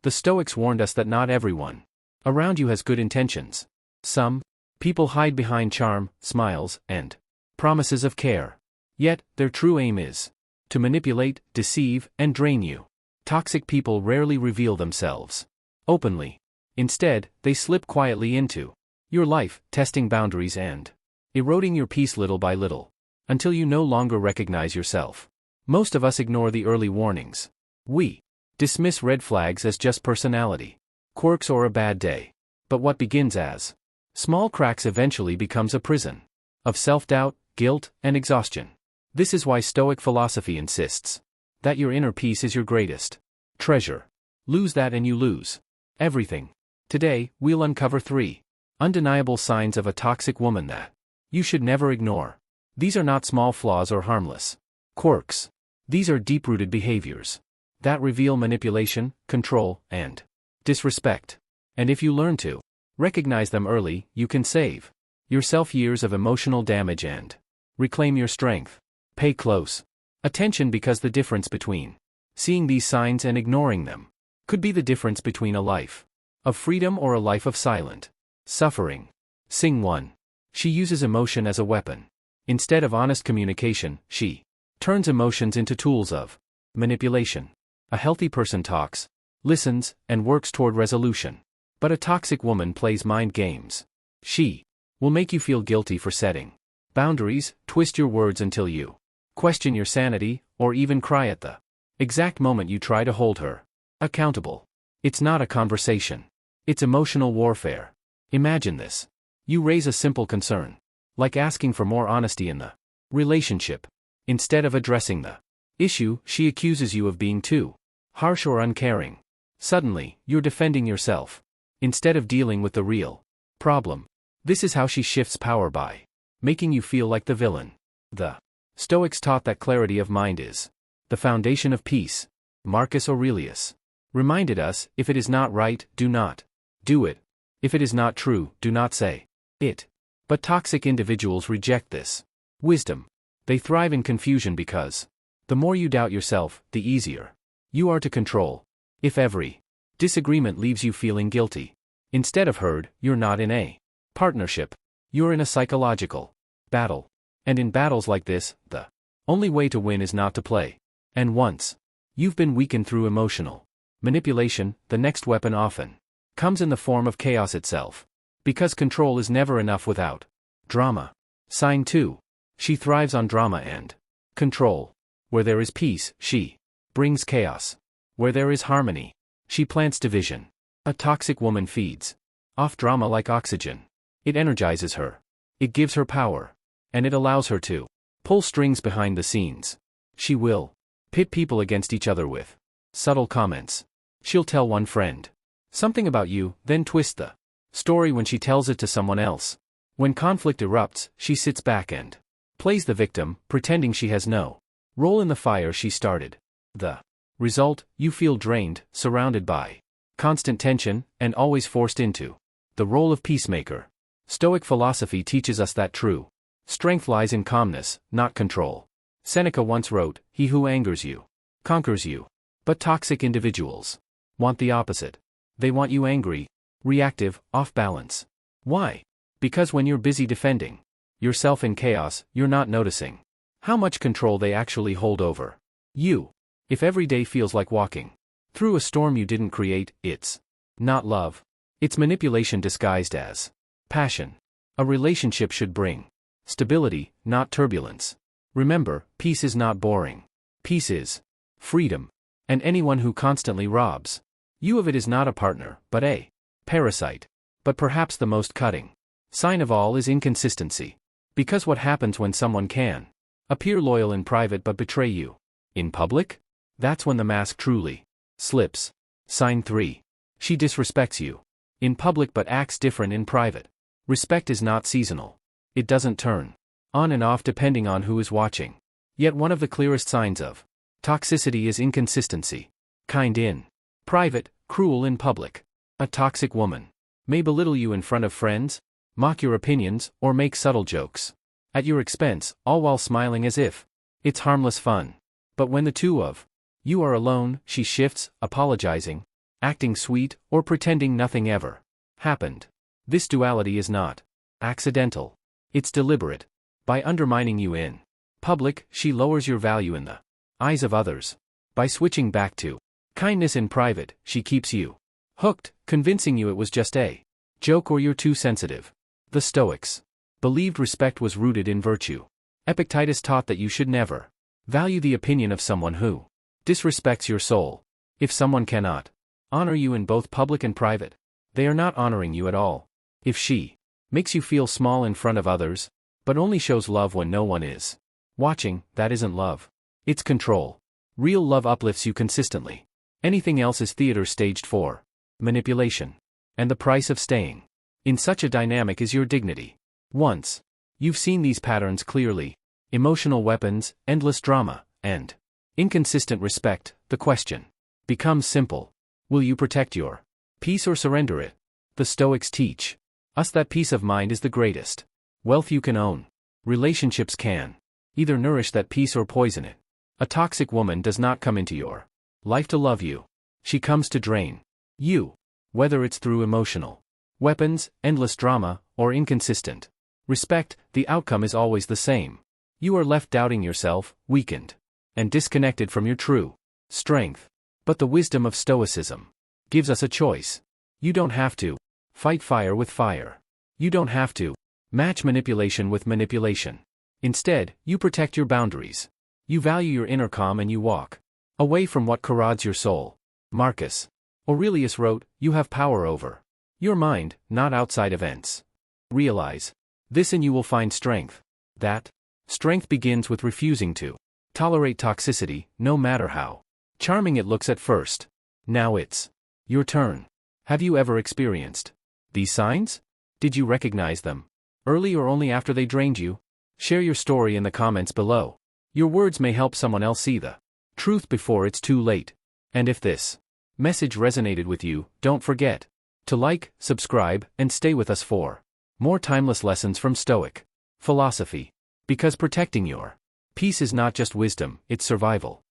The Stoics warned us that not everyone around you has good intentions. Some people hide behind charm, smiles, and promises of care. Yet, their true aim is to manipulate, deceive, and drain you. Toxic people rarely reveal themselves openly. Instead, they slip quietly into your life, testing boundaries and eroding your peace little by little, until you no longer recognize yourself. Most of us ignore the early warnings. We dismiss red flags as just personality quirks or a bad day. But what begins as small cracks eventually becomes a prison of self-doubt, guilt, and exhaustion. This is why Stoic philosophy insists that your inner peace is your greatest treasure. Lose that and you lose everything. Today, we'll uncover 3 undeniable signs of a toxic woman that you should never ignore. These are not small flaws or harmless quirks. These are deep-rooted behaviors that reveal manipulation, control, and disrespect. And if you learn to recognize them early, you can save yourself years of emotional damage and reclaim your strength. Pay close attention, because the difference between seeing these signs and ignoring them could be the difference between a life of freedom or a life of silent suffering. Sing 1. She uses emotion as a weapon. Instead of honest communication, she turns emotions into tools of manipulation. A healthy person talks, listens, and works toward resolution. But a toxic woman plays mind games. She will make you feel guilty for setting boundaries, twist your words until you question your sanity, or even cry at the exact moment you try to hold her accountable. It's not a conversation. It's emotional warfare. Imagine this. You raise a simple concern, like asking for more honesty in the relationship. Instead of addressing the issue, she accuses you of being too harsh or uncaring. Suddenly, you're defending yourself instead of dealing with the real problem. This is how she shifts power, by making you feel like the villain. The Stoics taught that clarity of mind is the foundation of peace. Marcus Aurelius reminded us, if it is not right, do not do it. If it is not true, do not say it. But toxic individuals reject this wisdom. They thrive in confusion because the more you doubt yourself, the easier you are to control. If every disagreement leaves you feeling guilty instead of heard, you're not in a partnership. You're in a psychological battle. And in battles like this, the only way to win is not to play. And once you've been weakened through emotional manipulation, the next weapon often comes in the form of chaos itself. Because control is never enough without drama. Sign 2. She thrives on drama and control. Where there is peace, she brings chaos. Where there is harmony, she plants division. A toxic woman feeds off drama like oxygen. It energizes her. It gives her power. And it allows her to pull strings behind the scenes. She will pit people against each other with subtle comments. She'll tell one friend something about you, then twist the story when she tells it to someone else. When conflict erupts, she sits back and plays the victim, pretending she has no role in the fire she started. The result, you feel drained, surrounded by constant tension, and always forced into the role of peacemaker. Stoic philosophy teaches us that true strength lies in calmness, not control. Seneca once wrote, "He who angers you conquers you." But toxic individuals want the opposite. They want you angry, reactive, off balance. Why? Because when you're busy defending yourself in chaos, you're not noticing how much control they actually hold over you. If every day feels like walking through a storm you didn't create, it's not love. It's manipulation disguised as passion. A relationship should bring stability, not turbulence. Remember, peace is not boring. Peace is freedom. And anyone who constantly robs you of it is not a partner, but a parasite. But perhaps the most cutting sign of all is inconsistency. Because what happens when someone can appear loyal in private but betray you in public? That's when the mask truly slips. Sign 3. She disrespects you in public but acts different in private. Respect is not seasonal. It doesn't turn on and off depending on who is watching. Yet one of the clearest signs of toxicity is inconsistency. Kind in private, cruel in public. A toxic woman may belittle you in front of friends, mock your opinions, or make subtle jokes at your expense, all while smiling as if it's harmless fun. But when the two of you are alone, she shifts, apologizing, acting sweet, or pretending nothing ever happened. This duality is not accidental. It's deliberate. By undermining you in public, she lowers your value in the eyes of others. By switching back to kindness in private, she keeps you hooked, convincing you it was just a joke or you're too sensitive. The Stoics believed respect was rooted in virtue. Epictetus taught that you should never value the opinion of someone who disrespects your soul. If someone cannot honor you in both public and private, they are not honoring you at all. If she makes you feel small in front of others, but only shows love when no one is watching, that isn't love. It's control. Real love uplifts you consistently. Anything else is theater staged for manipulation. And the price of staying in such a dynamic is your dignity. Once you've seen these patterns clearly, emotional weapons, endless drama, and inconsistent respect, the question becomes simple. Will you protect your peace or surrender it? The Stoics teach us that peace of mind is the greatest wealth you can own. Relationships can either nourish that peace or poison it. A toxic woman does not come into your life to love you. She comes to drain you. Whether it's through emotional weapons, endless drama, or inconsistent respect, the outcome is always the same. You are left doubting yourself, weakened, and disconnected from your true strength. But the wisdom of Stoicism gives us a choice. You don't have to fight fire with fire. You don't have to match manipulation with manipulation. Instead, you protect your boundaries. You value your inner calm and you walk away from what corrodes your soul. Marcus Aurelius wrote, "You have power over your mind, not outside events." Realize this and you will find strength. That strength begins with refusing to tolerate toxicity, no matter how charming it looks at first. Now it's your turn. Have you ever experienced these signs? Did you recognize them early or only after they drained you? Share your story in the comments below. Your words may help someone else see the truth before it's too late. And if this message resonated with you, don't forget to like, subscribe, and stay with us for more timeless lessons from Stoic philosophy. Because protecting your peace is not just wisdom, it's survival.